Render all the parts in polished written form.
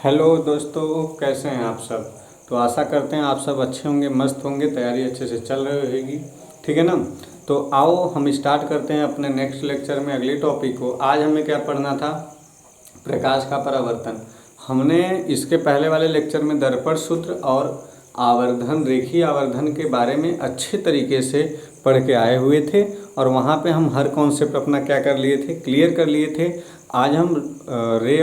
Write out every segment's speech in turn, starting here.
Hello दोस्तों, कैसे हैं आप सब। तो आशा करते हैं आप सब अच्छे होंगे, मस्त होंगे, तैयारी अच्छे से चल रही होगी। ठीक है ना। तो आओ हम स्टार्ट करते हैं अपने नेक्स्ट लेक्चर में अगले टॉपिक को। आज हमें क्या पढ़ना था, प्रकाश का परावर्तन। हमने इसके पहले वाले लेक्चर में दर्पण सूत्र और आवर्धन, रेखीय आवर्धन के बारे में अच्छे तरीके से पढ़ के आए हुए थे और वहाँ पे हम हर कॉन्सेप्ट अपना क्या कर लिए थे, क्लियर कर लिए थे। आज हम रे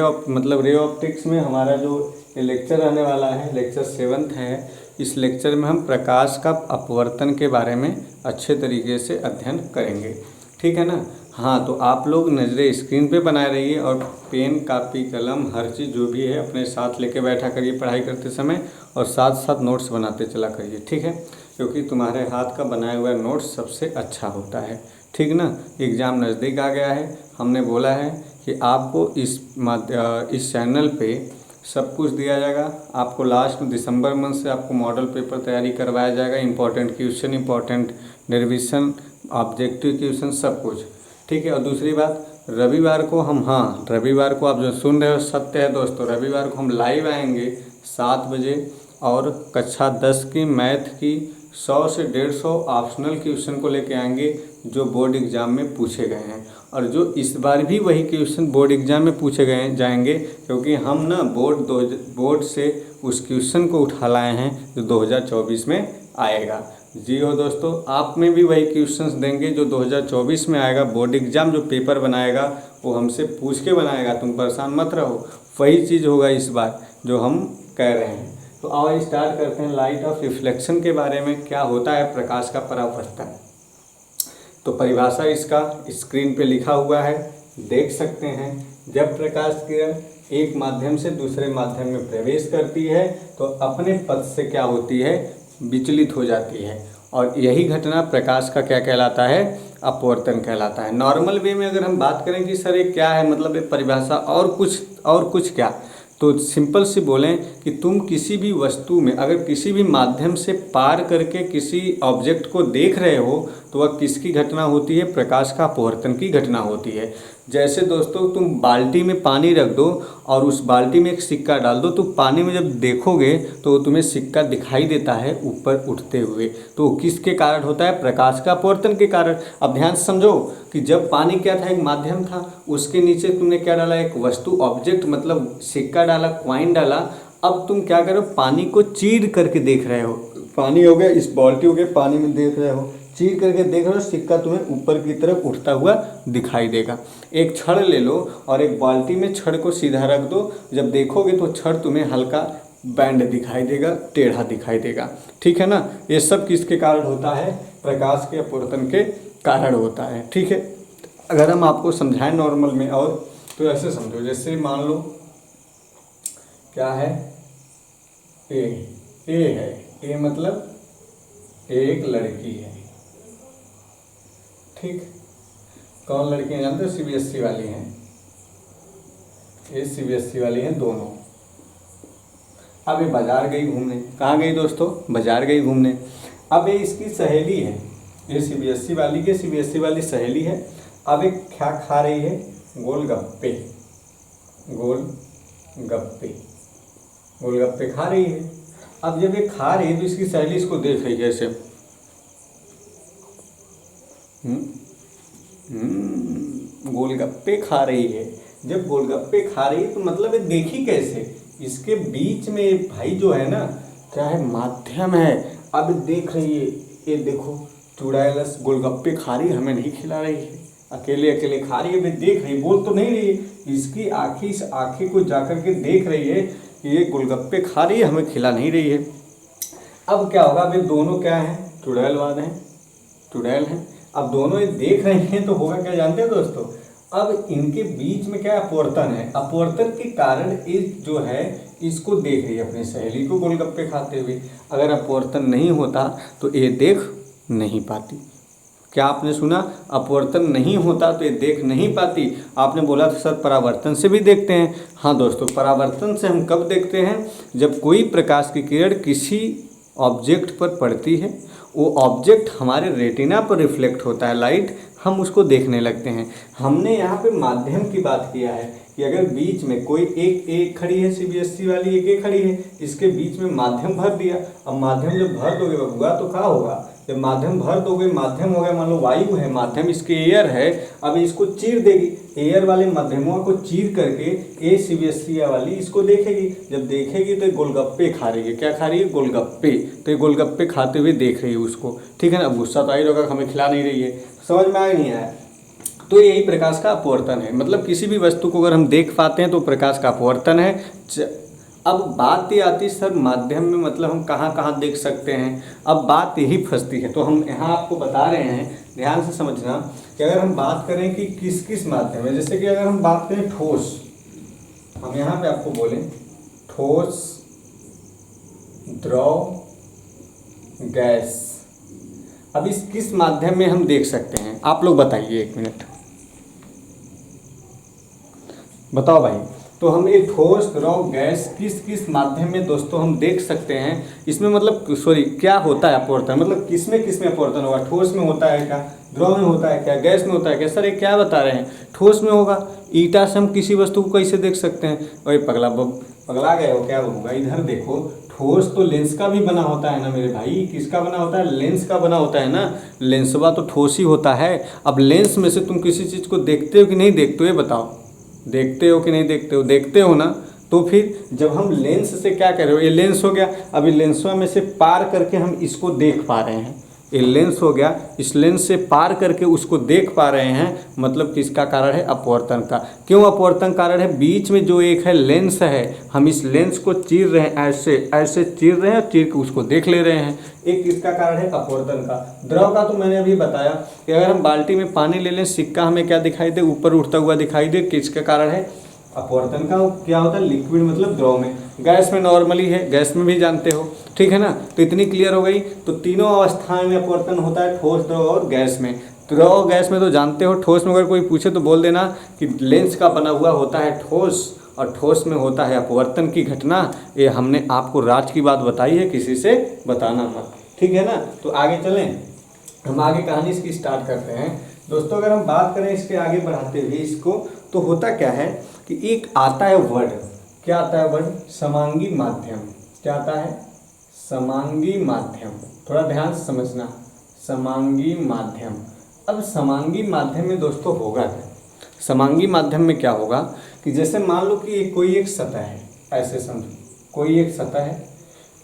ऑप्टिक्स में हमारा जो ये लेक्चर रहने वाला है, लेक्चर 7th है। इस लेक्चर में हम प्रकाश का अपवर्तन के बारे में अच्छे तरीके से अध्ययन करेंगे। ठीक है ना। हाँ, तो आप लोग नज़रें स्क्रीन पे बनाए रहिए और पेन, कापी, कलम, हर चीज़ जो भी है अपने साथ लेके बैठा करिए पढ़ाई करते समय, और साथ साथ नोट्स बनाते चला करिए। ठीक है, क्योंकि तुम्हारे हाथ का बनाया हुआ नोट्स सबसे अच्छा होता है। ठीक ना। एग्ज़ाम नज़दीक आ गया है। हमने बोला है कि आपको इस चैनल पे सब कुछ दिया जाएगा। आपको लास्ट दिसंबर मंथ से आपको मॉडल पेपर तैयारी करवाया जाएगा, important question, important revision, objective question, सब कुछ। ठीक है। और दूसरी बात, रविवार को रविवार को आप जो सुन रहे हो सत्य है दोस्तों, रविवार को हम लाइव आएंगे 7 बजे और कक्षा 10 की मैथ की 100 से 150 ऑप्शनल क्वेश्चन को लेके आएंगे जो बोर्ड एग्ज़ाम में पूछे गए हैं, और जो इस बार भी वही क्वेश्चन बोर्ड एग्ज़ाम में पूछे गए जाएंगे, क्योंकि हम ना बोर्ड से उस क्वेश्चन को उठा लाए हैं जो 2024 में आएगा। जी हो दोस्तों, आप में भी वही क्वेश्चंस देंगे जो 2024 में आएगा। बोर्ड एग्ज़ाम जो पेपर बनाएगा वो हमसे पूछ के बनाएगा, तुम परेशान मत रहो। वही चीज़ होगा इस बार जो हम कह रहे हैं। तो आओ स्टार्ट करते हैं। लाइट ऑफ रिफ्लेक्शन के बारे में क्या होता है, प्रकाश का परावर्तन। तो परिभाषा इसका स्क्रीन पे लिखा हुआ है, देख सकते हैं। जब प्रकाश किरण एक माध्यम से दूसरे माध्यम में प्रवेश करती है तो अपने पथ से क्या होती है, विचलित हो जाती है, और यही घटना प्रकाश का क्या कहलाता है, अपवर्तन कहलाता है। नॉर्मल वे में अगर हम बात करें कि सर ये क्या है, मतलब ये परिभाषा और कुछ क्या, तो सिंपल से बोलें कि तुम किसी भी वस्तु में अगर किसी भी माध्यम से पार करके किसी ऑब्जेक्ट को देख रहे हो तो वह किसकी घटना होती है, प्रकाश का अपवर्तन की घटना होती है। जैसे दोस्तों तुम बाल्टी में पानी रख दो और उस बाल्टी में एक सिक्का डाल दो, तो पानी में जब देखोगे तो तुम्हें सिक्का दिखाई देता है ऊपर उठते हुए, तो किसके कारण होता है, प्रकाश का अपवर्तन के कारण। अब ध्यान से समझो कि जब पानी क्या था, एक माध्यम था, उसके नीचे तुमने क्या डाला, एक वस्तु, ऑब्जेक्ट, मतलब सिक्का डाला, कॉइन डाला। अब तुम क्या करो, पानी को चीर करके देख रहे हो। पानी हो गया, इस बाल्टी हो गया, पानी में देख रहे हो, चीर करके देख रहे हो, सिक्का तुम्हें ऊपर की तरफ उठता हुआ दिखाई देगा। एक छड़ ले लो और एक बाल्टी में छड़ को सीधा रख दो, जब देखोगे तो छड़ तुम्हें हल्का बैंड दिखाई देगा, टेढ़ा दिखाई देगा। ठीक है ना। ये सब किसके कारण होता है, प्रकाश के अपवर्तन के कारण होता है। ठीक है। अगर हम आपको समझाएं नॉर्मल में, और तो ऐसे समझो, जैसे मान लो क्या है, ए है, ए मतलब एक लड़की है। ठीक, कौन लड़की हैं जानते हो, सीबीएसई वाली हैं, ये सीबीएसई वाली हैं दोनों। अब ये बाजार गई घूमने, कहाँ गई दोस्तों, बाजार गई घूमने। अब ये इसकी सहेली है, ये सीबीएसई वाली सहेली है। अब ये क्या खा रही है, गोलगप्पे खा रही है। अब जब ये खा रही है तो इसकी सहेली इसको देख रही है ऐसे, गोलगप्पे खा रही है। जब गोलगप्पे खा रही है तो मतलब ये देखी कैसे, इसके बीच में भाई जो है ना, क्या है, माध्यम है। अब देख रही है, ये देखो चुड़ैल गोलगप्पे खा रही है, हमें नहीं खिला रही है, अकेले खा रही है, वे देख रही, बोल तो नहीं रही है। इसकी आँखें इस आँखें को जाकर के देख रही है कि ये गोलगप्पे खा रही है, हमें खिला नहीं रही है। अब क्या होगा, वे दोनों क्या हैं, चुड़ैल हैं। अब दोनों ये देख रहे हैं तो होगा क्या जानते हैं दोस्तों, अब इनके बीच में क्या अपवर्तन है, अपवर्तन के कारण इस जो है इसको देख रही है, अपनी सहेली को गोलगप्पे खाते हुए। अगर अपवर्तन नहीं होता तो ये देख नहीं पाती। क्या आपने सुना, अपवर्तन नहीं होता तो ये देख नहीं पाती। आपने बोला था सर परावर्तन से भी देखते हैं। हाँ दोस्तों, परावर्तन से हम कब देखते हैं, जब कोई प्रकाश की किरण किसी ऑब्जेक्ट पर पड़ती है वो ऑब्जेक्ट हमारे रेटिना पर रिफ्लेक्ट होता है लाइट, हम उसको देखने लगते हैं। हमने यहाँ पे माध्यम की बात किया है कि अगर बीच में कोई एक खड़ी है सीबीएसई वाली, एक खड़ी है, इसके बीच में माध्यम भर दिया। अब माध्यम जब भर दोगे बबुआ तो क्या होगा, जब माध्यम भर दोगे, माध्यम हो गया मान लो वायु है, माध्यम इसके एयर है, अब इसको चीर देगी, एयर वाले माध्यमों को चीर करके ए सीबीएसई वाली इसको देखेगी। जब देखेगी तो गोलगप्पे खा रही है, क्या खा रही है, गोलगप्पे। तो ये गोलगप्पे खाते हुए देख रही है उसको, ठीक है ना। अब गुस्सा तो आई होगा, हमें खिला नहीं रही है, समझ में आया नहीं आया। तो यही प्रकाश का अपवर्तन है, मतलब किसी भी वस्तु को अगर हम देख पाते हैं तो प्रकाश का अपवर्तन है। अब बात ये आती है सर माध्यम में मतलब हम कहाँ कहाँ देख सकते हैं, अब बात यही फंसती है। तो हम यहाँ आपको बता रहे हैं, ध्यान से समझना कि अगर हम बात करें कि किस किस माध्यम में, जैसे कि अगर हम बात करें ठोस, हम यहाँ पे आपको बोलें ठोस, द्रव, गैस, अब इस किस माध्यम में हम देख सकते हैं, आप लोग बताइए, एक मिनट बताओ भाई। तो हम ये ठोस, द्रव, गैस किस किस माध्यम में दोस्तों हम देख सकते हैं। इसमें मतलब सॉरी क्या होता है अपवर्तन, मतलब किसमें अपवर्तन होगा, ठोस में होता है क्या, द्रव में होता है क्या, गैस में होता है क्या। सर ये क्या बता रहे हैं, ठोस में होगा। ईटा से हम किसी वस्तु को कैसे देख सकते हैं, वही पगला गए हो क्या होगा, इधर देखो, ठोस तो लेंस का भी बना होता है ना मेरे भाई, किसका बना होता है, लेंस का बना होता है ना, लेंसवा तो ठोस ही होता है। अब लेंस में से तुम किसी चीज़ को देखते हो कि नहीं देखते हो, ये बताओ, देखते हो कि नहीं देखते हो, देखते हो ना। तो फिर जब हम लेंस से क्या कर रहे हो, ये लेंस हो गया, अभी लेंसवा में से पार करके हम इसको देख पा रहे हैं, ये लेंस हो गया, इस लेंस से पार करके उसको देख पा रहे हैं, मतलब किसका कारण है, अपवर्तन का। क्यों अपवर्तन कारण है, बीच में जो एक है लेंस है, हम इस लेंस को चीर रहे हैं, ऐसे ऐसे चीर रहे हैं और चीर के उसको देख ले रहे हैं, एक किसका कारण है, अपवर्तन का। द्रव का तो मैंने अभी बताया कि अगर हम बाल्टी में पानी ले लें, सिक्का हमें क्या दिखाई दे, ऊपर उठता हुआ दिखाई दे, किसका कारण है, अपवर्तन का। क्या होता है, लिक्विड मतलब द्रव में। गैस में नॉर्मली है, गैस में भी जानते हो, ठीक है ना। तो इतनी क्लियर हो गई। तो तीनों अवस्थाएं में अपवर्तन होता है, ठोस, द्रव और गैस में। द्रव गैस में तो जानते हो, ठोस में अगर कोई पूछे तो बोल देना कि लेंस का बना हुआ होता है ठोस, और ठोस में होता है अपवर्तन की घटना। ये हमने आपको राज की बात बताई है, किसी से बताना मत, ठीक है ना। तो आगे चलें, हम आगे कहानी इसकी स्टार्ट करते हैं दोस्तों। अगर हम बात करें इसके आगे बढ़ाते हुए इसको, तो होता क्या है कि एक आता है वर्ड, क्या आता है वर्ड, समांगी माध्यम। क्या आता है, समांगी माध्यम, थोड़ा ध्यान से समझना, समांगी माध्यम। अब समांगी माध्यम में दोस्तों होगा क्या, समांगी माध्यम में क्या होगा कि जैसे मान लो कि कोई एक सतह है, ऐसे समझो, कोई एक सतह है,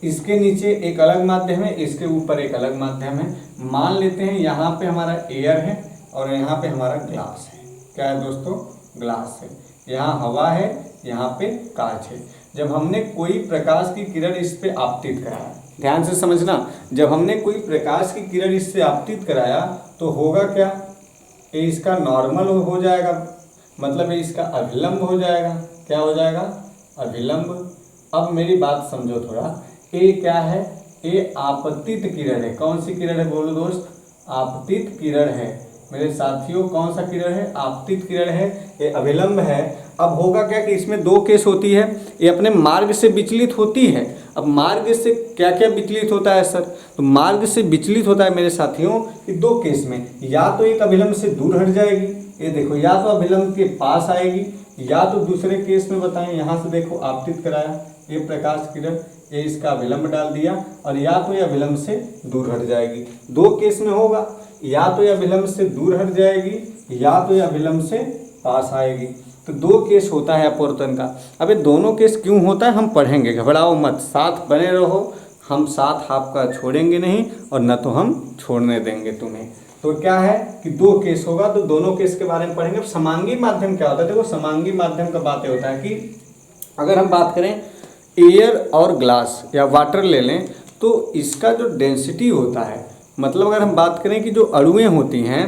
इसके नीचे एक अलग माध्यम है, इसके ऊपर एक अलग माध्यम है। मान लेते हैं यहाँ पे हमारा एयर है और यहाँ पे हमारा ग्लास है। क्या है दोस्तों, ग्लास है, यहाँ हवा है, यहाँ पे कांच है। जब हमने कोई प्रकाश की किरण इस पे आपतित कराया, ध्यान से समझना, जब हमने कोई प्रकाश की किरण इससे आपतित कराया तो होगा क्या, ये इसका नॉर्मल हो जाएगा, मतलब ये इसका अभिलंब हो जाएगा। क्या हो जाएगा, अभिलंब। अब मेरी बात समझो थोड़ा, ये क्या है, ये आपतित किरण है। कौन सी किरण है बोलो दोस्त, आपतित किरण है मेरे साथियों, कौन सा किरण है, आपतित किरण है, ये अभिलंब है। अब होगा क्या कि इसमें दो केस होती है, ये अपने मार्ग से विचलित होती है। अब मार्ग से क्या क्या विचलित होता है सर, तो मार्ग से विचलित होता है मेरे साथियों कि दो केस में, या तो एक अभिलंब से दूर हट जाएगी, ये देखो, या तो अभिलंब के पास आएगी, या तो दूसरे केस में बताएं, यहाँ से देखो आपतित कराया, ये प्रकाश किरण, ये इसका अभिलंब डाल दिया, और या तो ये अभिलंब से दूर हट जाएगी। दो केस में होगा, या तो ये अभिलंब से दूर हट जाएगी, या तो ये अभिलंब से पास आएगी। तो दो केस होता है अपवर्तन का। अब ये दोनों केस क्यों होता है हम पढ़ेंगे, घबराओ मत, साथ बने रहो, हम साथ आपका छोड़ेंगे नहीं और न तो हम छोड़ने देंगे तुम्हें। तो क्या है कि दो केस होगा, तो दोनों केस के बारे में पढ़ेंगे। अब समांगी माध्यम क्या होता है, देखो समांगी माध्यम का बात होता है कि अगर हम बात करें एयर और ग्लास या वाटर ले लें, तो इसका जो डेंसिटी होता है, मतलब अगर हम बात करें कि जो अणुएं होती हैं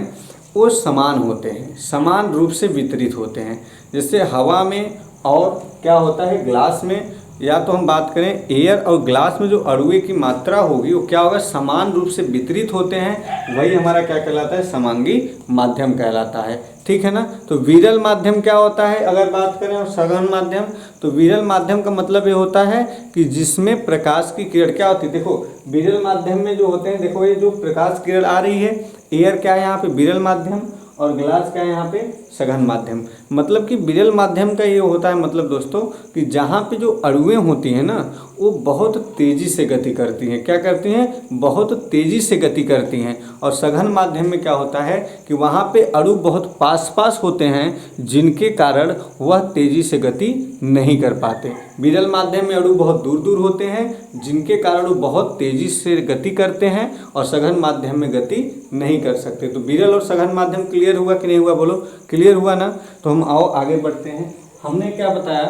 वो समान होते हैं, समान रूप से वितरित होते हैं। जैसे हवा में और क्या होता है, ग्लास में या तो हम बात करें एयर और ग्लास में जो अणुओं की मात्रा होगी वो क्या होगा, समान रूप से वितरित होते हैं, वही हमारा क्या कहलाता है, समांगी माध्यम कहलाता है। ठीक है ना। तो विरल माध्यम क्या होता है, अगर बात करें और सघन माध्यम, तो विरल माध्यम का मतलब ये होता है कि जिसमें प्रकाश की किरण क्या होती है, देखो विरल माध्यम में जो होते हैं, देखो ये जो प्रकाश किरण आ रही है, एयर क्या है यहाँ पे विरल माध्यम, और ग्लास क्या है यहाँ पे सघन माध्यम। मतलब कि विरल माध्यम का ये होता है मतलब दोस्तों कि जहाँ पे जो अणुएं होती हैं ना वो बहुत तेज़ी से गति करती हैं, क्या करती हैं, बहुत तेज़ी से गति करती हैं। और सघन माध्यम में क्या होता है कि वहाँ पे अणु बहुत पास पास होते हैं जिनके कारण वह तेज़ी से गति नहीं कर पाते। विरल माध्यम में अणु बहुत दूर दूर होते हैं जिनके कारण वो बहुत तेज़ी से गति करते हैं और सघन माध्यम में गति नहीं कर सकते। तो विरल और सघन माध्यम क्लियर हुआ कि नहीं हुआ, बोलो क्लियर हुआ ना। तो हम आओ आगे बढ़ते हैं। हमने क्या बताया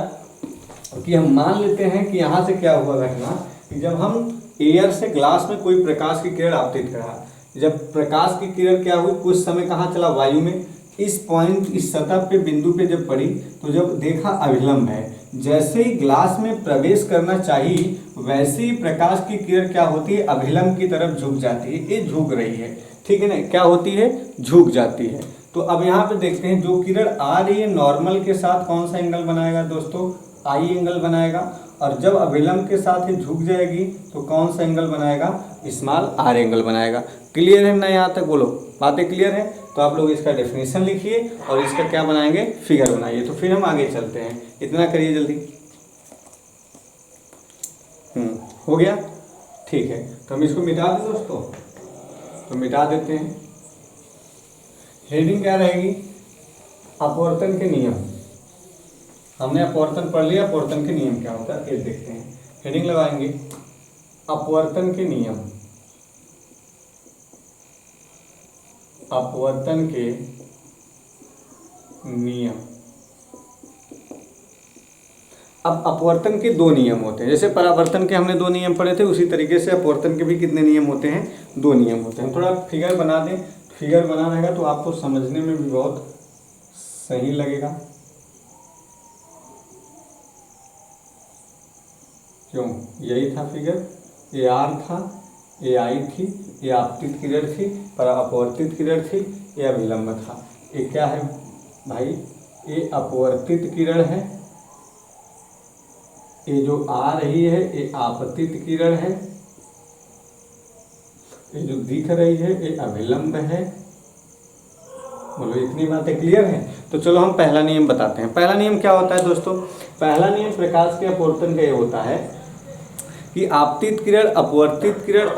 कि हम मान लेते हैं कि यहाँ से क्या हुआ घटना कि जब हम एयर से ग्लास में कोई प्रकाश की किरण आपतित करा, जब प्रकाश की किरण क्या हुई, कुछ समय कहाँ चला, वायु में, इस पॉइंट इस सतह पे बिंदु पे जब पड़ी तो जब देखा अभिलंब है, जैसे ही ग्लास में प्रवेश करना चाहिए वैसे ही प्रकाश की किरण क्या होती है, अभिलंब की तरफ झुक जाती है, ये झुक रही है। ठीक है ना, क्या होती है, झुक जाती है। तो अब यहाँ पे देखते हैं जो किरण आ रही है नॉर्मल के साथ कौन सा एंगल बनाएगा दोस्तों, आई एंगल बनाएगा, और जब अभिलंब के साथ ही झुक जाएगी तो कौन सा एंगल बनाएगा, स्मॉल आर एंगल बनाएगा। क्लियर है ना, यहाँ तक बोलो, बातें क्लियर है। तो आप लोग इसका डेफिनेशन लिखिए और इसका क्या बनाएंगे, फिगर बनाइए। तो फिर हम आगे चलते हैं, इतना करिए जल्दी। हो गया, ठीक है। तो हम इसको मिटा दें दोस्तों, तो मिटा देते हैं। हेडिंग क्या रहेगी, अपवर्तन के नियम। हमने अपवर्तन पढ़ लिया, अपवर्तन के नियम क्या होता है ये देखते हैं। हेडिंग लगाएंगे अपवर्तन के नियम, अपवर्तन के नियम। अब अपवर्तन के दो नियम होते हैं, जैसे परावर्तन के हमने दो नियम पढ़े थे उसी तरीके से अपवर्तन के भी कितने नियम होते हैं, दो नियम होते हैं। थोड़ा फिगर बना दें, फिगर बना रहेगा तो आपको समझने में भी बहुत सही लगेगा। क्यों, यही था फिगर, ये आर था, ये आई थी, ये आपतित किरण थी, पर अपवर्तित किरण थी, ये अभिलंब था। ये क्या है भाई, ये अपवर्तित किरण है, ये जो आ रही है ये आपतित किरण है, ये जो दिख रही है ये अभिलंब है। बोलो इतनी बातें क्लियर है। तो चलो हम पहला नियम बताते हैं। पहला नियम क्या होता है दोस्तों, पहला नियम प्रकाश के अपवर्तन का ये होता है कि आपतित किरण, अपवर्तित किरण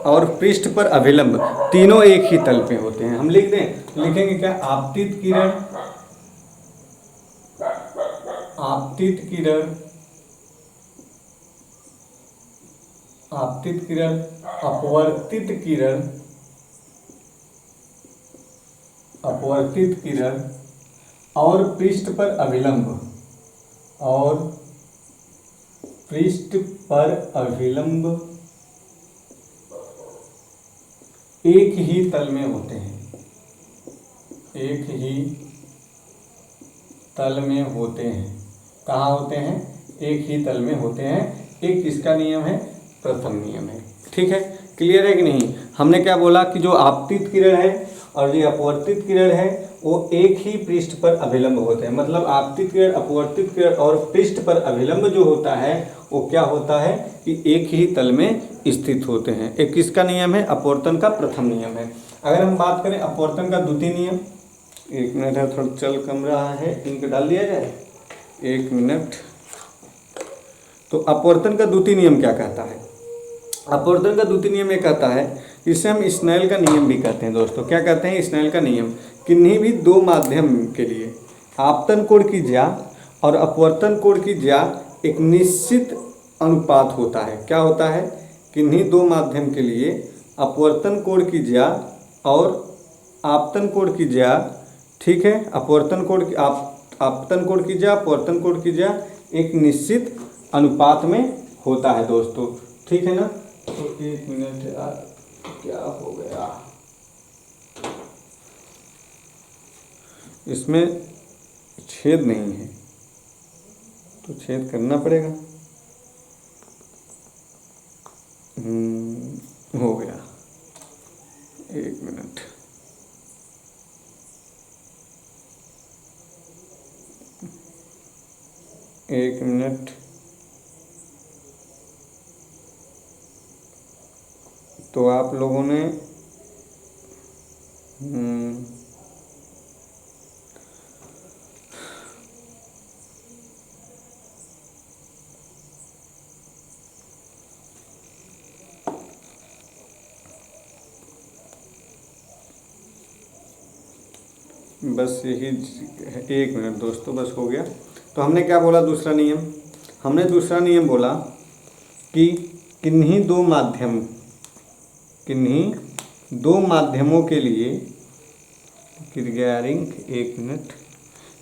और पृष्ठ पर अभिलंब तीनों एक ही तल पे होते हैं। हम लिख दें, लिखेंगे क्या, आपतित किरण, आपतित किरण, आपतित किरण, अपवर्तित किरण, अपवर्तित किरण और पृष्ठ पर अभिलंब, और पृष्ठ पर अभिलंब एक ही तल में होते हैं, एक ही तल में होते हैं। कहाँ होते हैं, एक ही तल में होते हैं। एक किसका नियम है, प्रथम नियम है। ठीक है, क्लियर है कि नहीं। हमने क्या बोला कि जो आपतित किरण है और जो अपवर्तित किरण है वो एक ही पृष्ठ पर अभिलंब होते हैं। मतलब आपतित किरण, अपवर्तित किरण और पृष्ठ पर अभिलंब जो होता है वो क्या होता है कि एक ही तल में स्थित होते हैं। एक किसका नियम है, अपवर्तन का प्रथम नियम है। अगर हम बात करें अपवर्तन का द्वितीय नियम, एक मिनट है, थोड़ा चल कम रहा है, इंक डाल दिया जाए, एक मिनट। तो अपवर्तन का द्वितीय नियम क्या कहता है, अपवर्तन का द्वितीय नियम ये कहता है, इसे हम स्नेल का नियम भी कहते हैं दोस्तों। क्या कहते हैं, स्नेल का नियम। किन्हीं भी दो माध्यम के लिए आपतन कोण की ज्या और अपवर्तन कोण की ज्या एक निश्चित अनुपात होता है। क्या होता है, किन्हीं दो माध्यम के लिए अपवर्तन कोण की ज्या और आपतन कोण की ज्या, ठीक है, अपवर्तन कोण की आपतन कोण की ज्या, अपवर्तन कोण की ज्या एक निश्चित अनुपात में होता है दोस्तों। ठीक है ना। तो एक मिनट यार, क्या हो गया, इसमें छेद नहीं है तो छेद करना पड़ेगा। हो गया, 1 मिनट। एक मिनट। तो आप लोगों ने बस यही 1 मिनट दोस्तों, बस हो गया। तो हमने क्या बोला दूसरा नियम? हमने दूसरा नियम बोला कि किन्हीं दो माध्यमों के लिए क्रियारिंग 1 मिनट,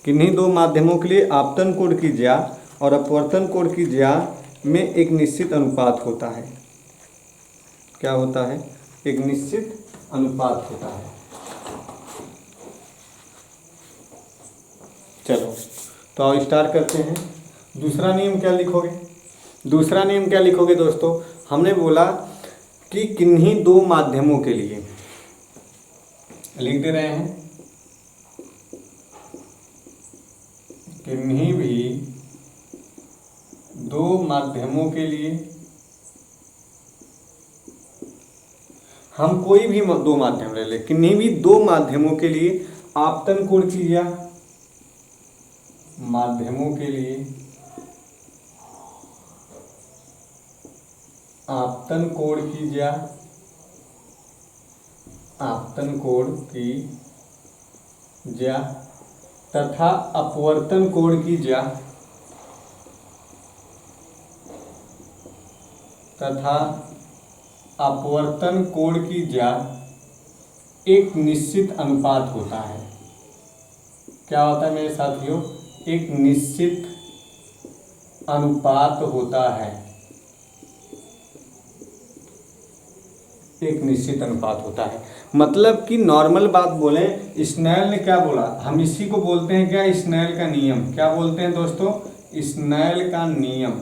किन्हीं दो माध्यमों के लिए आपतन कोण की ज्या और अपवर्तन कोण की ज्या में एक निश्चित अनुपात होता है। क्या होता है? एक निश्चित अनुपात होता है। चलो तो आओ स्टार्ट करते हैं। दूसरा नियम क्या लिखोगे? दूसरा नियम क्या लिखोगे दोस्तों? हमने बोला कि किन्हीं दो माध्यमों के लिए, लिख दे रहे हैं, किन्हीं भी दो माध्यमों के लिए, हम कोई भी दो माध्यम ले लें, किन्हीं भी दो माध्यमों के लिए आपतन कोण की ज्या, माध्यमों के लिए आपतन कोण की ज्या, आपतन कोण की ज्या तथा अपवर्तन कोण की ज्या, तथा अपवर्तन कोण की ज्या एक निश्चित अनुपात होता है। क्या होता है मेरे साथियों? एक निश्चित अनुपात होता है। एक निश्चित अनुपात होता है मतलब कि नॉर्मल बात बोले, स्नेल ने क्या बोला? हम इसी को बोलते हैं क्या? स्नेल का नियम। क्या बोलते हैं दोस्तों? स्नेल का नियम।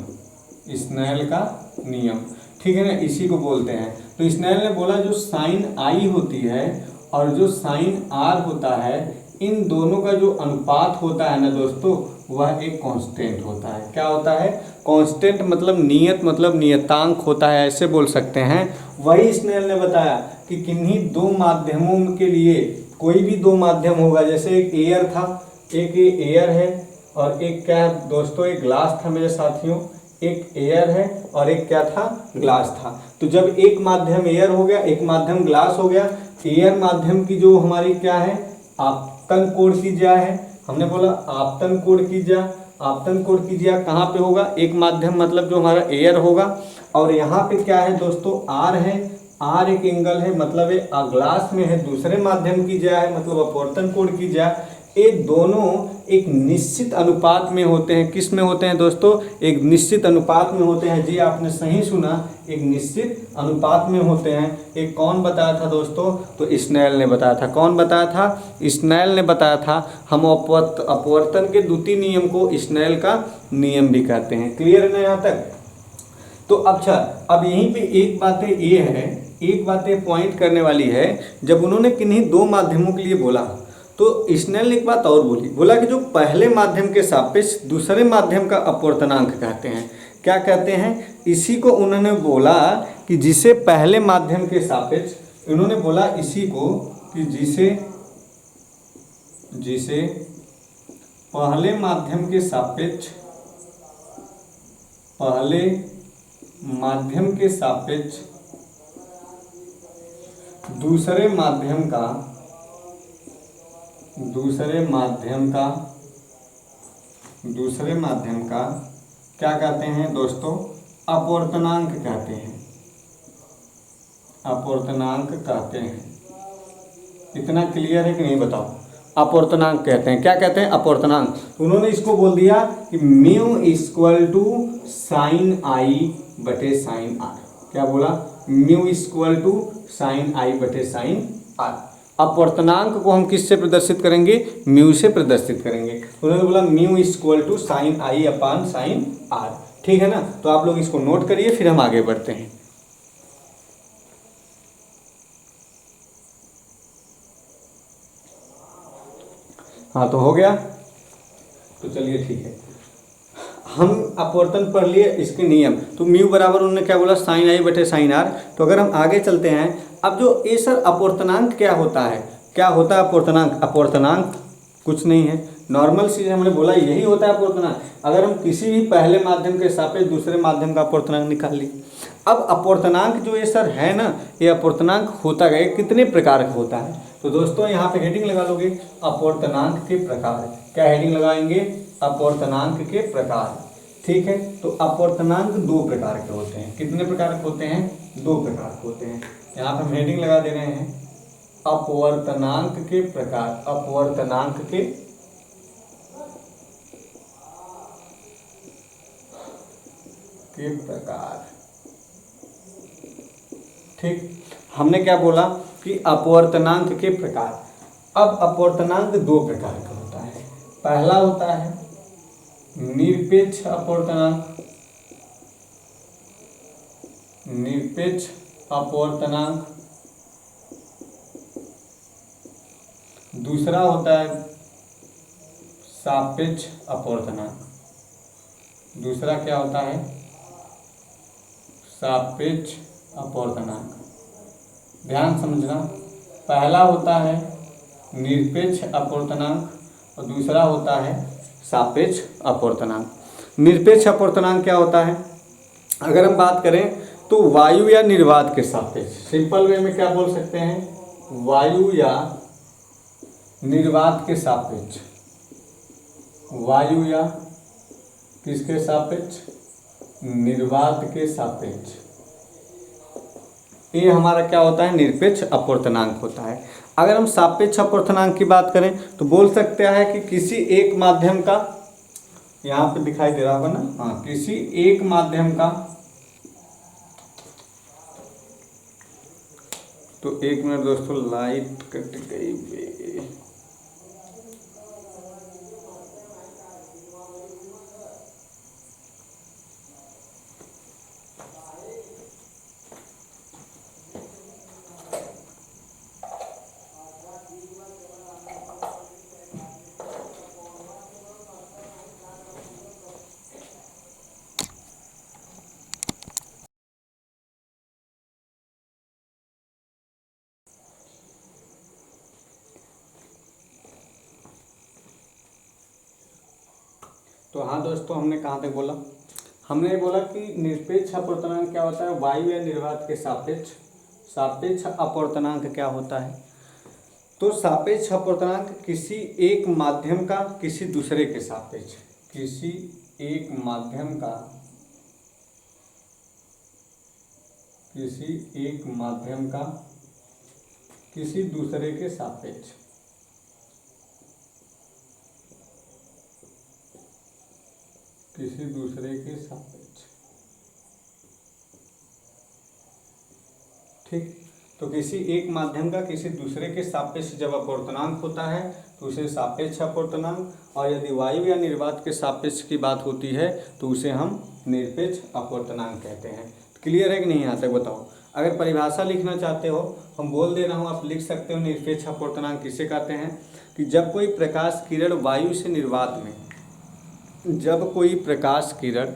स्नेल का नियम, ठीक है ना, इसी को बोलते हैं। तो स्नेल ने बोला जो साइन आई होती है और जो साइन आर होता है, इन दोनों का जो अनुपात होता है ना दोस्तों, वह एक कांस्टेंट होता है। क्या होता है? कांस्टेंट मतलब नियत, मतलब नियतांक होता है, ऐसे बोल सकते हैं। वही स्नेल ने बताया कि किन्हीं दो माध्यमों के लिए, कोई भी दो माध्यम होगा, जैसे एक एयर था, एक एयर है और एक क्या है दोस्तों? एक ग्लास था मेरे साथियों। एक एयर है और एक क्या था? ग्लास था। तो जब एक माध्यम एयर हो गया, एक माध्यम ग्लास हो गया, एयर माध्यम की जो हमारी क्या है? आपतन कोण की ज्या है। हमने बोला आपतन कोण की ज्या, आपतन कोण की ज्या कहाँ पे होगा? एक माध्यम मतलब जो हमारा एयर होगा। और यहाँ पे क्या है दोस्तों? आर है, आर एक एंगल है, मतलब ये ग्लास में है, दूसरे माध्यम की ज्या है, मतलब अपवर्तन कोण की ज्या। ये दोनों एक निश्चित अनुपात में होते हैं। किस में होते हैं दोस्तों? एक निश्चित अनुपात में होते हैं। जी आपने सही सुना, एक निश्चित अनुपात में होते हैं। एक कौन बताया था दोस्तों? तो स्नेल ने बताया था। कौन बताया था? स्नेल ने बताया था। हम अपवर्तन के द्वितीय नियम को स्नेल का नियम भी कहते हैं। क्लियर है ना यहाँ तक? तो अच्छा, अब यहीं पे एक बात ये है, एक बात ये पॉइंट करने वाली है, जब उन्होंने किन्हीं दो माध्यमों के लिए बोला तो स्नेल ने एक बात और बोली, बोला कि जो पहले माध्यम के सापेक्ष दूसरे माध्यम का अपवर्तनांक कहते हैं। क्या कहते हैं? इसी को उन्होंने बोला कि जिसे पहले माध्यम के सापेक्ष, उन्होंने बोला इसी को कि जिसे पहले माध्यम के सापेक्ष, पहले माध्यम के सापेक्ष दूसरे माध्यम का क्या कहते हैं दोस्तों? अपवर्तनांक कहते हैं। अपवर्तनांक कहते हैं। इतना क्लियर है कि नहीं बताओ? अपवर्तनांक कहते हैं। क्या कहते हैं? अपवर्तनांक। उन्होंने इसको बोल दिया कि म्यू इक्वल टू साइन आई बटे साइन आर। क्या बोला? म्यू इक्वल टू साइन आई बटे साइन आर। अपवर्तनांक को हम किससे प्रदर्शित करेंगे? म्यू से प्रदर्शित करेंगे। उन्होंने बोला mu equal to sine I upon sine R. ठीक है ना? तो आप लोग इसको नोट करिए, फिर हम आगे बढ़ते हैं। हाँ तो हो गया। तो चलिए ठीक है, हम अपवर्तन पढ़ लिए इसके नियम। तो म्यू बराबर उन्होंने क्या बोला, साइन आई बटे साइन आर। तो अगर हम आगे चलते हैं, अब जो ये सर अपवर्तनांक क्या होता है, क्या होता है अपवर्तनांक? अपवर्तनांक कुछ नहीं है, नॉर्मल चीज़ हमने बोला यही होता है अपवर्तनांक। अगर हम किसी भी पहले माध्यम के सापेक्ष दूसरे माध्यम का अपवर्तनांक निकाल ली। अब अपवर्तनांक जो ये सर है ना, ये अपवर्तनांक होता है कितने प्रकार का होता है? तो दोस्तों यहाँ पे हेडिंग लगा लोगे अपवर्तनांक के प्रकार। क्या हेडिंग लगाएंगे? अपवर्तनांक के प्रकार। ठीक है, तो अपवर्तनांक दो प्रकार के होते हैं। कितने प्रकार के होते हैं? दो प्रकार के होते हैं। यहाँ पे हम हेडिंग लगा दे रहे हैं अपवर्तनांक के प्रकार। अपवर्तनांक के प्रकार। ठीक, हमने क्या बोला कि अपवर्तनांक के प्रकार। अब अपवर्तनांक दो प्रकार का होता है। पहला होता है निरपेक्ष अपवर्तनांक। निरपेक्ष अपवर्तनांक। दूसरा होता है सापेक्ष अपवर्तनांक। दूसरा क्या होता है? सापेक्ष अपवर्तनांक। ध्यान समझना, पहला होता है निरपेक्ष अपवर्तनांक और दूसरा होता है सापेक्ष अपवर्तनांक। निरपेक्ष अपवर्तनांक क्या होता है? अगर हम बात करें तो वायु या निर्वात के सापेक्ष, सिंपल वे में क्या बोल सकते हैं? वायु या निर्वात के सापेक्ष। वायु या किसके सापेक्ष? निर्वात के सापेक्ष। ये हमारा क्या होता है? निरपेक्ष अपवर्तनांक होता है। अगर हम सापेक्ष अपवर्तनांक की बात करें तो बोल सकते हैं कि किसी एक माध्यम का, यहाँ पे दिखाई दे रहा होगा ना, हाँ, किसी एक माध्यम का, तो एक मिनट दोस्तों लाइट कट गई। तो हाँ दोस्तों, हमने कहाँ तक बोला? हमने बोला कि निरपेक्ष अपवर्तनांक क्या होता है? वायु या निर्वात के सापेक्ष। सापेक्ष अपवर्तनांक क्या होता है? तो सापेक्ष अपवर्तनांक किसी एक माध्यम का किसी दूसरे के सापेक्ष, किसी एक माध्यम का किसी एक माध्यम का किसी दूसरे के सापेक्ष। किसी दूसरे के सापेक्ष। ठीक, तो किसी एक माध्यम का किसी दूसरे के सापेक्ष जब अपवर्तनांक होता है तो उसे सापेक्ष अपवर्तनांक, और यदि वायु या निर्वात के सापेक्ष की बात होती है तो उसे हम निरपेक्ष अपवर्तनांक कहते हैं। क्लियर है कि नहीं? यहाँ तक बताओ। अगर परिभाषा लिखना चाहते हो, हम बोल दे रहा हूँ, आप लिख सकते हो। निरपेक्ष अपवर्तनांक किसे कहते हैं? कि जब कोई प्रकाश किरण वायु से निर्वात में, जब कोई प्रकाश किरण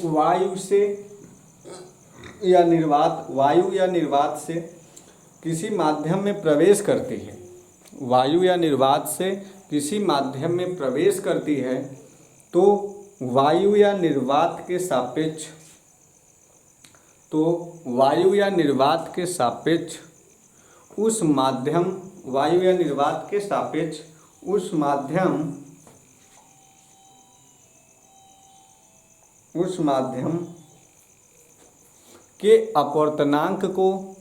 वायु से या निर्वात, वायु या निर्वात से किसी माध्यम में प्रवेश करती है, वायु या निर्वात से किसी माध्यम में प्रवेश करती है, तो वायु या निर्वात के सापेक्ष, तो वायु या निर्वात के सापेक्ष उस माध्यम, वायु या निर्वात के सापेक्ष उस माध्यम के अपवर्तनांक को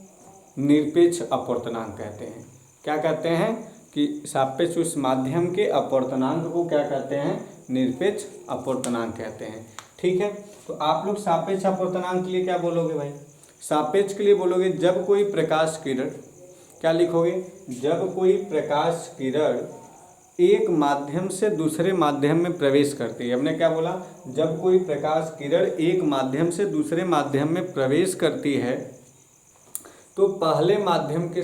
निरपेक्ष अपवर्तनांक कहते हैं। क्या कहते हैं? कि सापेक्ष उस माध्यम के अपवर्तनांक को क्या कहते हैं? निरपेक्ष अपवर्तनांक कहते हैं। ठीक है, तो आप लोग सापेक्ष अपवर्तनांक के लिए क्या बोलोगे भाई? सापेक्ष के लिए बोलोगे जब कोई प्रकाश किरण, क्या लिखोगे? जब कोई प्रकाश किरण एक माध्यम से दूसरे माध्यम में प्रवेश करती है। हमने क्या बोला? जब कोई प्रकाश किरण एक माध्यम से दूसरे माध्यम में प्रवेश करती है तो पहले माध्यम के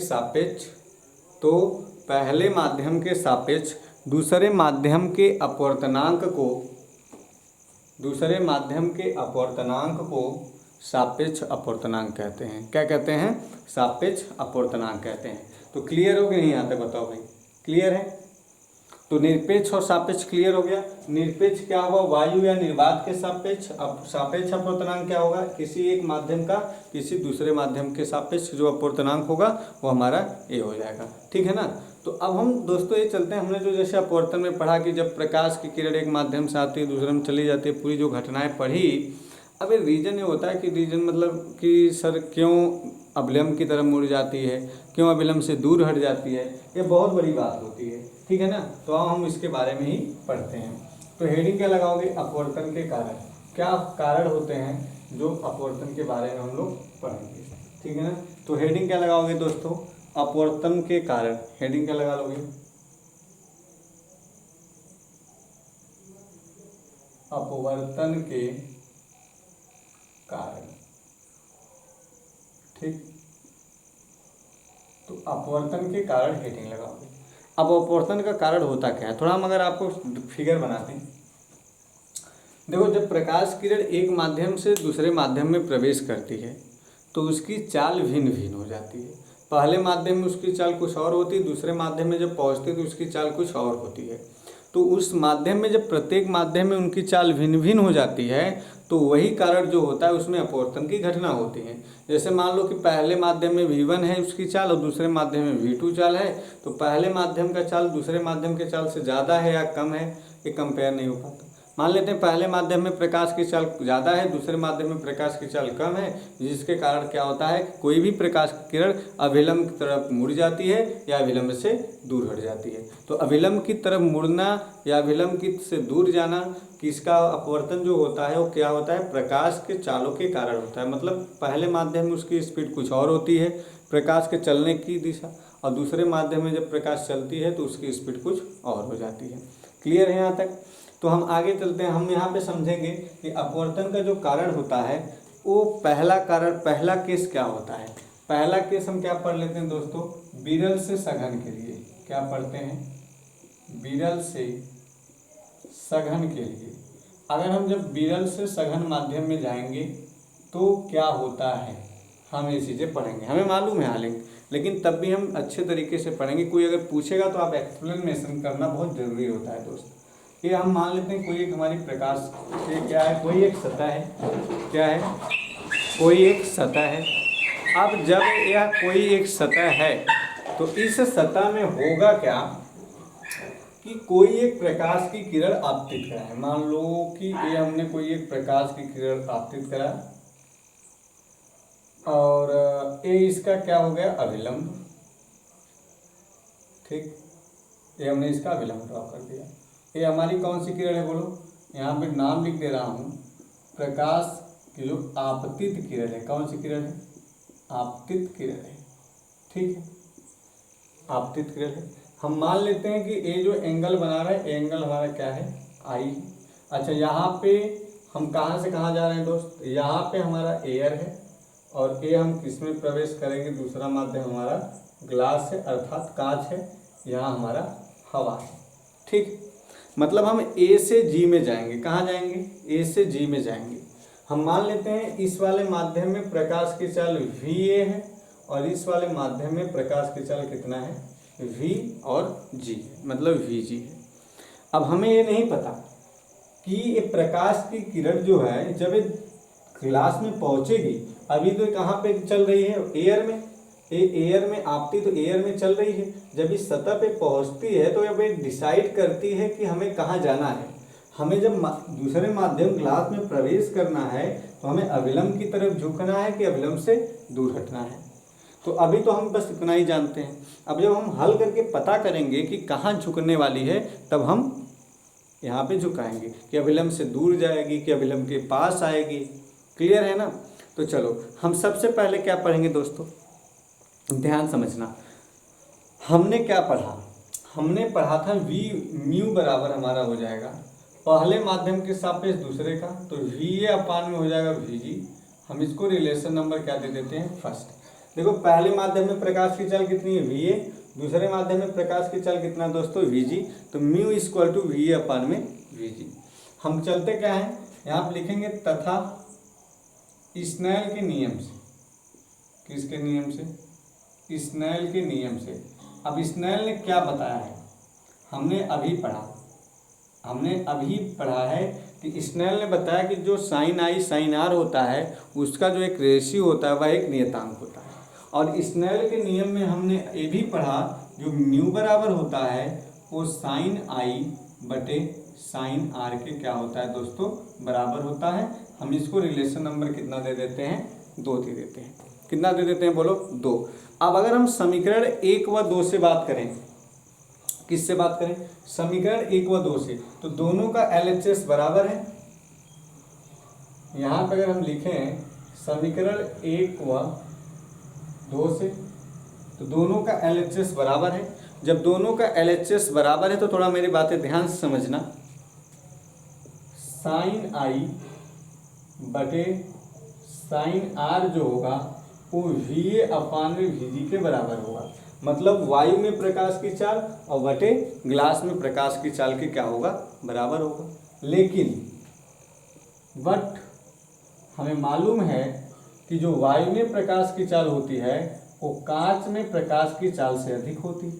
सापेक्ष दूसरे माध्यम के अपवर्तनांक को सापेक्ष अपवर्तनांक कहते हैं। क्या कहते हैं? सापेक्ष अपवर्तनांक कहते हैं। तो क्लियर हो गया नहीं? यहाँ तक बताओ भाई, क्लियर है? तो निरपेक्ष और सापेक्ष क्लियर हो गया। निरपेक्ष क्या होगा? वायु या निर्वात के सापेक्ष। अब सापेक्ष अपवर्तनांक क्या होगा? किसी एक माध्यम का किसी दूसरे माध्यम के सापेक्ष जो अपवर्तनांक होगा वो हमारा ए हो जाएगा। ठीक है ना? तो अब हम दोस्तों ये चलते हैं, हमने जो जैसे अपवर्तन में पढ़ा कि जब प्रकाश की किरण एक माध्यम से आती है दूसरे में चली जाती है, पूरी जो घटनाएं पढ़ी। अब रीजन ये होता है कि रीजन मतलब कि सर क्यों अभिलंब की तरफ मुड़ जाती है, क्यों अभिलंब से दूर हट जाती है, ये बहुत बड़ी बात होती है। ठीक है ना? तो हम इसके बारे में ही पढ़ते हैं। तो हेडिंग क्या लगाओगे? अपवर्तन के कारण। क्या कारण होते हैं जो अपवर्तन के बारे में हम लोग पढ़ेंगे। ठीक है ना? तो हेडिंग क्या लगाओगे दोस्तों? अपवर्तन के कारण। हेडिंग क्या लगा लोगे? अपवर्तन के कारण। ठीक, तो अपवर्तन के कारण हेडिंग लगाओगे। अब अपवर्तन का कारण होता क्या है, थोड़ा हम अगर आपको फिगर बनाते हैं। देखो, जब प्रकाश किरण एक माध्यम से दूसरे माध्यम में प्रवेश करती है तो उसकी चाल भिन्न भिन्न हो जाती है। पहले माध्यम में उसकी चाल कुछ और होती है, दूसरे माध्यम में जब पहुंचती है तो उसकी चाल कुछ और होती है। तो उस माध्यम में जब प्रत्येक माध्यम में उनकी चाल भिन्न भिन्न हो जाती है तो वही कारण जो होता है उसमें अपवर्तन की घटना होती है। जैसे मान लो कि पहले माध्यम में V1 है उसकी चाल और दूसरे माध्यम में V2 चाल है, तो पहले माध्यम का चाल दूसरे माध्यम के चाल से ज़्यादा है या कम है, ये कंपेयर नहीं हो पाता। मान लेते हैं पहले माध्यम में प्रकाश की चाल ज़्यादा है, दूसरे माध्यम में प्रकाश की चाल कम है, जिसके कारण क्या होता है, कोई भी प्रकाश की किरण अभिलंब की तरफ मुड़ जाती है या अभिलंब से दूर हट जाती है। तो अभिलंब की तरफ मुड़ना या अभिलंब की से दूर जाना, किसका अपवर्तन जो होता है वो क्या होता है? प्रकाश के चालों के कारण होता है। मतलब पहले माध्यम में उसकी स्पीड कुछ और होती है, प्रकाश के चलने की दिशा, और दूसरे माध्यम में जब प्रकाश चलती है तो उसकी स्पीड कुछ और हो जाती है। क्लियर है यहाँ तक? तो हम आगे चलते हैं। हम यहाँ पे समझेंगे कि अपवर्तन का जो कारण होता है वो पहला कारण, पहला केस क्या होता है। पहला केस हम क्या पढ़ लेते हैं दोस्तों? विरल से सघन के लिए। क्या पढ़ते हैं? विरल से सघन के लिए। अगर हम जब विरल से सघन माध्यम में जाएंगे तो क्या होता है, हम ये चीज़ें पढ़ेंगे। हमें मालूम है हालांकि, लेकिन तब भी हम अच्छे तरीके से पढ़ेंगे। कोई अगर पूछेगा तो आप एक्सप्लेनेशन करना बहुत ज़रूरी होता है दोस्त। ये हम मान लेते हैं कोई एक हमारी प्रकाश ये क्या है, कोई एक सतह है। क्या है? कोई एक सतह है। अब जब यह कोई एक सतह है तो इस सतह में होगा क्या कि कोई एक प्रकाश की किरण आपतित करा है। मान लो कि ये हमने कोई एक प्रकाश की किरण आपतित करा और ये इसका क्या हो गया? अभिलंब। ठीक, ये हमने इसका अभिलंब ड्रॉ कर दिया। ये हमारी कौन सी किरण है बोलो? यहाँ पे नाम लिख दे रहा हूँ, प्रकाश की जो आपतित किरण है। कौन सी किरण है? आपतित किरण है। ठीक है, आपतित किरण है। हम मान लेते हैं कि ये जो एंगल बना रहा है, एंगल हमारा क्या है? आई। अच्छा, यहाँ पे हम कहाँ से कहाँ जा रहे हैं दोस्त? यहाँ पे हमारा एयर है और ये हम किसमें प्रवेश करेंगे? दूसरा माध्यम हमारा ग्लास है अर्थात कांच है, यहाँ हमारा हवा है। ठीक, मतलब हम ए से जी में जाएंगे। कहाँ जाएंगे? ए से जी में जाएंगे। हम मान लेते हैं इस वाले माध्यम में प्रकाश की चाल VA है और इस वाले माध्यम में प्रकाश की चाल कितना है? V और G, मतलब VG है। अब हमें ये नहीं पता कि ये प्रकाश की किरण जो है जब ये ग्लास में पहुंचेगी, अभी तो कहाँ पे चल रही है? एयर में। एयर में आपती तो एयर में चल रही है। जब इस सतह पे पहुंचती है तो अब ये डिसाइड करती है कि हमें कहाँ जाना है। हमें जब दूसरे माध्यम ग्लास में प्रवेश करना है तो हमें अभिलंब की तरफ झुकना है कि अभिलंब से दूर हटना है। तो अभी तो हम बस इतना ही जानते हैं। अब जब हम हल करके पता करेंगे कि कहाँ झुकने वाली है तब हम यहाँ पे झुकाएंगे कि अभिलंब से दूर जाएगी कि अभिलंब के पास आएगी। क्लियर है ना? तो चलो हम सबसे पहले क्या पढ़ेंगे दोस्तों, ध्यान समझना। हमने क्या पढ़ा? हमने पढ़ा था V म्यू बराबर हमारा हो जाएगा पहले माध्यम के सापेक्ष दूसरे का, तो VA अपान में हो जाएगा VG। हम इसको रिलेशन नंबर क्या दे देते हैं? फर्स्ट। देखो पहले माध्यम में प्रकाश की चाल कितनी है? VA, दूसरे माध्यम में प्रकाश की चाल कितना है दोस्तों, Vg। तो mu equal to V upon में Vg। हम चलते क्या है, यहाँ पे लिखेंगे तथा स्नेल के नियम से। किसके नियम से, स्नेल के नियम से। अब स्नेल ने क्या बताया है, हमने अभी पढ़ा है कि स्नेल ने बताया कि जो साइन आई साइन आर होता है उसका जो एक रेशियो होता है वह एक नियतांक होता है। और स्नेल के नियम में हमने ये भी पढ़ा जो म्यू बराबर होता है वो साइन आई बटे साइन आर के क्या होता है दोस्तों, बराबर होता है। हम इसको रिलेशन नंबर कितना दे देते हैं, 2 दे देते हैं। कितना दे देते हैं बोलो, 2। अब अगर हम समीकरण 1 व 2 से बात करें, किससे बात करें, समीकरण 1 व 2 से, तो दोनों का LHS बराबर है। यहाँ पर अगर हम लिखें समीकरण 1 व 2 से, तो दोनों का LHS बराबर है। जब दोनों का LHS बराबर है तो थोड़ा मेरी बातें ध्यान से समझना। साइन आई बटे साइन आर जो होगा वो वी अपान में Vg के बराबर होगा। मतलब वायु में प्रकाश की चाल और बटे ग्लास में प्रकाश की चाल के क्या होगा, बराबर होगा। लेकिन बट हमें मालूम है कि जो वायु में प्रकाश की चाल होती है वो कांच में प्रकाश की चाल से अधिक होती है।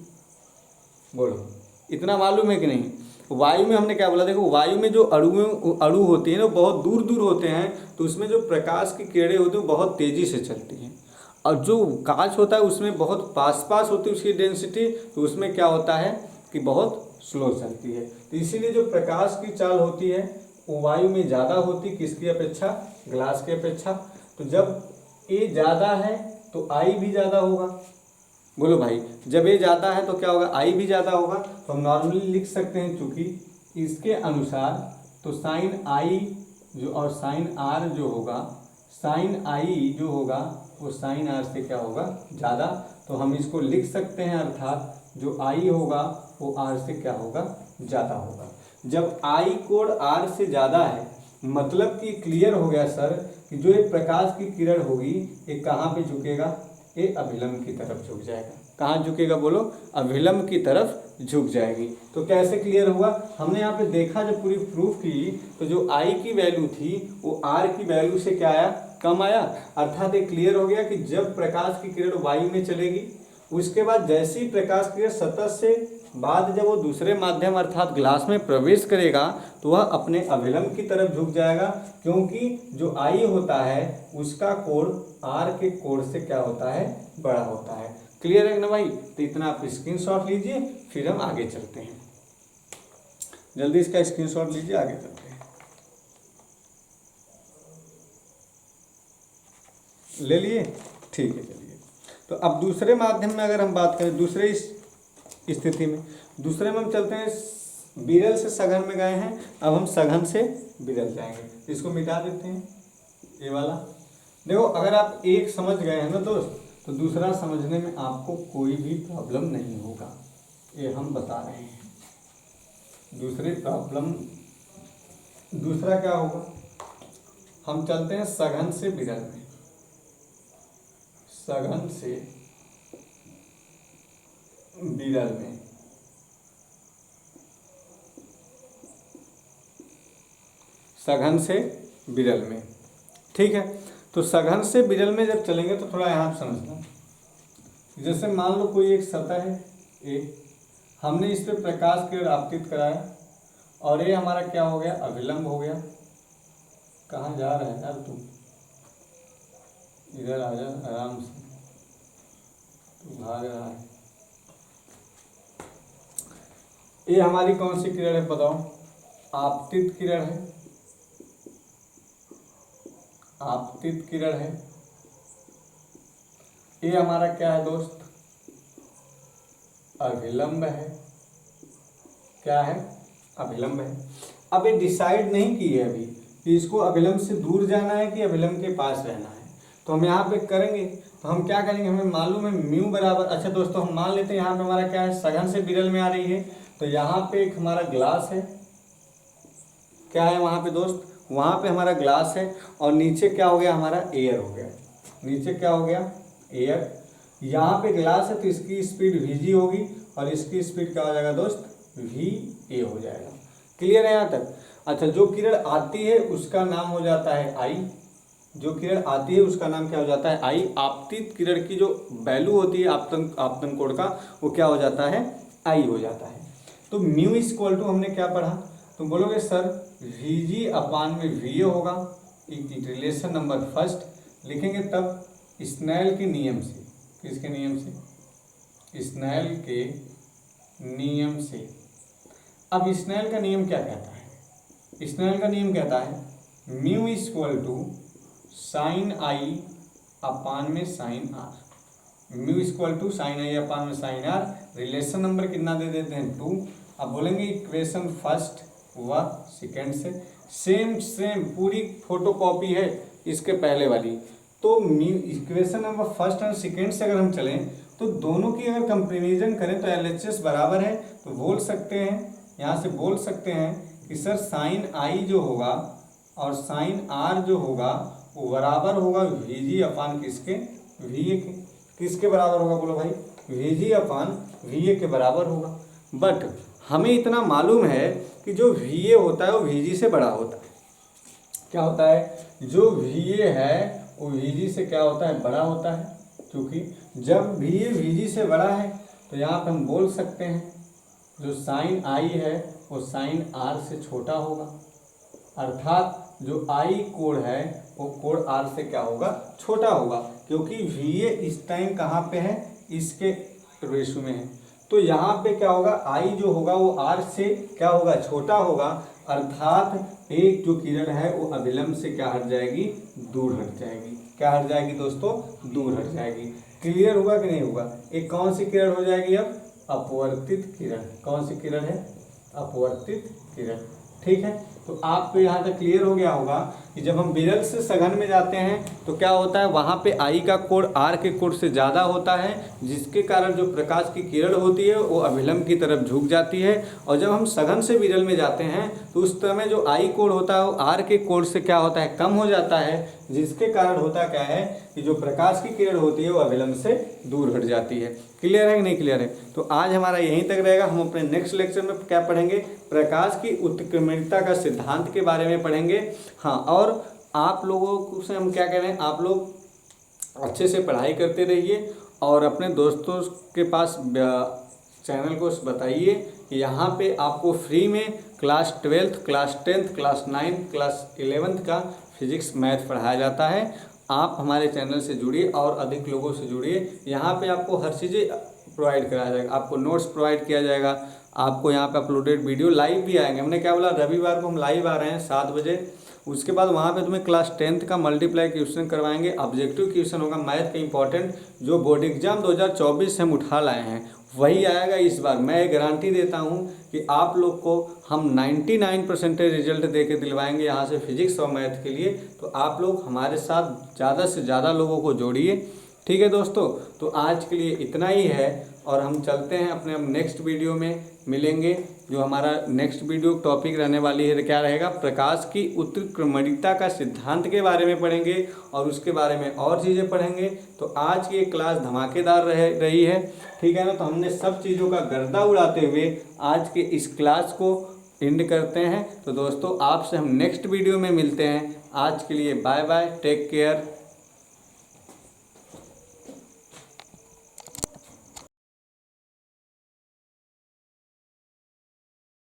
बोलो, इतना मालूम है कि नहीं। वायु में हमने क्या बोला, देखो वायु में जो अणु होती है ना बहुत दूर दूर होते हैं, तो उसमें जो प्रकाश की किरणें होती हैं बहुत तेजी से चलती हैं। और जो कांच होता है उसमें बहुत पास पास होती है उसकी डेंसिटी, तो उसमें क्या होता है कि बहुत स्लो चलती है। तो इसीलिए जो प्रकाश की चाल होती है वो वायु में ज़्यादा होती, किसकी अपेक्षा, ग्लास की अपेक्षा। तो जब ए ज़्यादा है तो आई भी ज़्यादा होगा। बोलो भाई, जब ए ज़्यादा है तो क्या होगा, आई भी ज़्यादा होगा। तो हम नॉर्मली लिख सकते हैं चूँकि इसके अनुसार तो साइन आई जो और साइन आर जो होगा, साइन आई जो होगा वो साइन आर से क्या होगा, ज़्यादा। तो हम इसको लिख सकते हैं अर्थात जो आई होगा वो आर से क्या होगा, ज़्यादा होगा। जब आई कोण आर से ज़्यादा है मतलब कि क्लियर हो गया सर कि जो एक प्रकाश की किरण होगी ये कहाँ पे झुकेगा, ये अभिलंब की तरफ झुक जाएगा। कहाँ झुकेगा बोलो, अभिलंब की तरफ झुक जाएगी। तो कैसे क्लियर हुआ, हमने यहाँ पे देखा जब पूरी प्रूफ की तो जो आई की वैल्यू थी वो आर की वैल्यू से क्या आया, कम आया। अर्थात ये क्लियर हो गया कि जब प्रकाश की किरण वायु में चलेगी उसके बाद जैसे ही प्रकाश की किरण सतह से बाद जब वो दूसरे माध्यम अर्थात ग्लास में प्रवेश करेगा तो वह अपने अभिलंब की तरफ झुक जाएगा, क्योंकि जो आई होता है उसका कोण आर के कोण से क्या होता है, बड़ा होता है। क्लियर है ना भाई। तो इतना आप स्क्रीनशॉट लीजिए, फिर हम आगे चलते हैं। जल्दी इसका स्क्रीनशॉट लीजिए, आगे चलते हैं। ले लिए, ठीक है। चलिए, तो अब दूसरे माध्यम में अगर हम बात करें, दूसरे स्थिति में, दूसरे में हम चलते हैं। विरल से सघन में गए हैं, अब हम सघन से विरल जाएंगे। इसको मिटा देते हैं, ये वाला। देखो, अगर आप एक समझ गए हैं ना दोस्त, तो दूसरा समझने में आपको कोई भी प्रॉब्लम नहीं होगा, ये हम बता रहे हैं। दूसरा क्या होगा, हम चलते हैं सघन से विरल में। सघन से विरल में, सघन से विरल में, ठीक है। तो सघन से विरल में जब चलेंगे तो थोड़ा यहाँ समझना। जैसे मान लो कोई एक सतह है ए, हमने इस पर प्रकाश किरण आपतित कराया और ये हमारा क्या हो गया, अभिलंब हो गया। कहाँ जा रहा है यार तू, इधर आ जा आराम से, तू भाग रहा है। ये हमारी कौन सी किरण है बताओ, आपतित किरण है। आपतित किरण है। ये हमारा क्या है दोस्त, अभिलंब है। क्या है, अभिलंब है। अब ये डिसाइड नहीं की है अभी कि इसको अभिलंब से दूर जाना है कि अभिलंब के पास रहना है। तो हम यहाँ पे करेंगे, तो हम क्या करेंगे, हमें मालूम है म्यू बराबर। अच्छा दोस्तों, हम मान लेते हैं यहाँ पे हमारा क्या है, सघन से विरल में आ रही है। तो यहाँ पे एक हमारा ग्लास है, क्या है वहाँ पे दोस्त, वहाँ पे हमारा ग्लास है। और नीचे क्या हो गया, हमारा एयर हो गया। नीचे क्या हो गया, एयर। यहाँ पे ग्लास है तो इसकी स्पीड Vg होगी और इसकी स्पीड क्या हो जाएगा दोस्त, Va हो जाएगा। क्लियर है यहाँ तक। अच्छा, जो किरण आती है उसका नाम हो जाता है आई, जो किरण आती है उसका नाम क्या हो जाता है आई। आपतित किरण की जो वैल्यू होती है आपतन कोण का, वो क्या हो जाता है, आई हो जाता है। तो म्यू इक्वल टू हमने क्या पढ़ा, तुम बोलोगे सर Vg अपान में Va होगा, रिलेशन नंबर फर्स्ट लिखेंगे तब स्नेल के नियम से। किसके नियम से, स्नेल के नियम से। अब स्नेल का नियम क्या कहता है, स्नेल का नियम कहता है mu equal to sine I upon में sine r. Mu equal to sine I upon में साइन आर, रिलेशन नंबर कितना दे देते हैं 2। अब बोलेंगे इक्वेशन फर्स्ट व सेकेंड से, सेम पूरी फोटोकॉपी है इसके पहले वाली। तो इक्वेशन नंबर फर्स्ट और सेकेंड से अगर हम चलें तो दोनों की अगर कंपेरिजन करें तो LHS बराबर है, तो बोल सकते हैं, यहाँ से बोल सकते हैं कि सर साइन आई जो होगा और साइन आर जो होगा वो बराबर होगा Vg अपान किसके, Va के। किसके बराबर होगा बोलो भाई, Vg अपान Va के बराबर होगा। बट हमें इतना मालूम है कि जो Va होता है वो Vg से बड़ा होता है। क्या होता है, जो Va है वो Vg से क्या होता है, बड़ा होता है। क्योंकि जब Va Vg से बड़ा है तो यहाँ पर हम बोल सकते हैं जो साइन आई है वो साइन आर से छोटा होगा, अर्थात जो आई कोण है वो कोण आर से क्या होगा, छोटा होगा। क्योंकि Va इस टाइम कहाँ पे है, इसके रेशो में है। तो यहाँ पे क्या होगा, आई जो होगा वो आर से क्या होगा, छोटा होगा, अर्थात एक जो किरण है वो अभिलंब से क्या हट जाएगी, दूर हट जाएगी। क्या हट जाएगी दोस्तों, दूर हट जाएगी। क्लियर होगा कि नहीं होगा। एक कौन सी किरण हो जाएगी अब, अपवर्तित किरण। कौन सी किरण है, अपवर्तित किरण। ठीक है, तो आपको यहाँ तक क्लियर हो गया होगा कि जब हम विरल से सघन में जाते हैं तो क्या होता है, वहाँ पे आई का कोण आर के कोण से ज़्यादा होता है, जिसके कारण जो प्रकाश की किरण होती है वो अभिलंब की तरफ झुक जाती है। और जब हम सघन से विरल में जाते हैं तो उस समय जो आई कोण होता है वो आर के कोण से क्या होता है, कम हो जाता है, जिसके कारण होता क्या है कि जो प्रकाश की किरण होती है वो अभिलंब से दूर हट जाती है। क्लियर है कि नहीं क्लियर है। तो आज हमारा यहीं तक रहेगा। हम अपने नेक्स्ट लेक्चर में क्या पढ़ेंगे, प्रकाश की उत्क्रमणिकता का सिद्धांत के बारे में पढ़ेंगे। हाँ, और आप लोगों से हम क्या कह रहे हैं, आप लोग अच्छे से पढ़ाई करते रहिए और अपने दोस्तों के पास चैनल को बताइए कि यहाँ पे आपको फ्री में class 12th, class 10th, class 9th, class 11th का फिजिक्स मैथ पढ़ाया जाता है। आप हमारे चैनल से जुड़िए और अधिक लोगों से जुड़िए। यहाँ पे आपको हर चीज़ें प्रोवाइड कराया जाएगा, आपको नोट्स प्रोवाइड किया जाएगा, आपको यहाँ पे अपलोडेड वीडियो लाइव भी आएंगे। हमने क्या बोला, रविवार को हम लाइव आ रहे हैं 7 बजे। उसके बाद वहाँ पे तुम्हें क्लास 10th का मल्टीप्लाई क्वेश्चन करवाएंगे, ऑब्जेक्टिव क्वेश्चन होगा मैथ का इंपॉर्टेंट, जो बोर्ड एग्जाम 2024 से हम उठा लाए हैं वही आएगा इस बार। मैं गारंटी देता हूँ कि आप लोग को हम 99% रिजल्ट दे के दिलवाएंगे यहाँ से फिजिक्स और मैथ के लिए। तो आप लोग हमारे साथ ज़्यादा से ज़्यादा लोगों को जोड़िए। ठीक है दोस्तों, तो आज के लिए इतना ही है और हम चलते हैं अपने नेक्स्ट वीडियो में मिलेंगे। जो हमारा नेक्स्ट वीडियो टॉपिक रहने वाली है क्या रहेगा, प्रकाश की उत्क्रमणिकता का सिद्धांत के बारे में पढ़ेंगे और उसके बारे में और चीज़ें पढ़ेंगे। तो आज की क्लास धमाकेदार रही है, ठीक है ना। तो हमने सब चीज़ों का गर्दा उड़ाते हुए आज के इस क्लास को एंड करते हैं। तो दोस्तों आपसे हम नेक्स्ट वीडियो में मिलते हैं। आज के लिए बाय बाय, टेक केयर।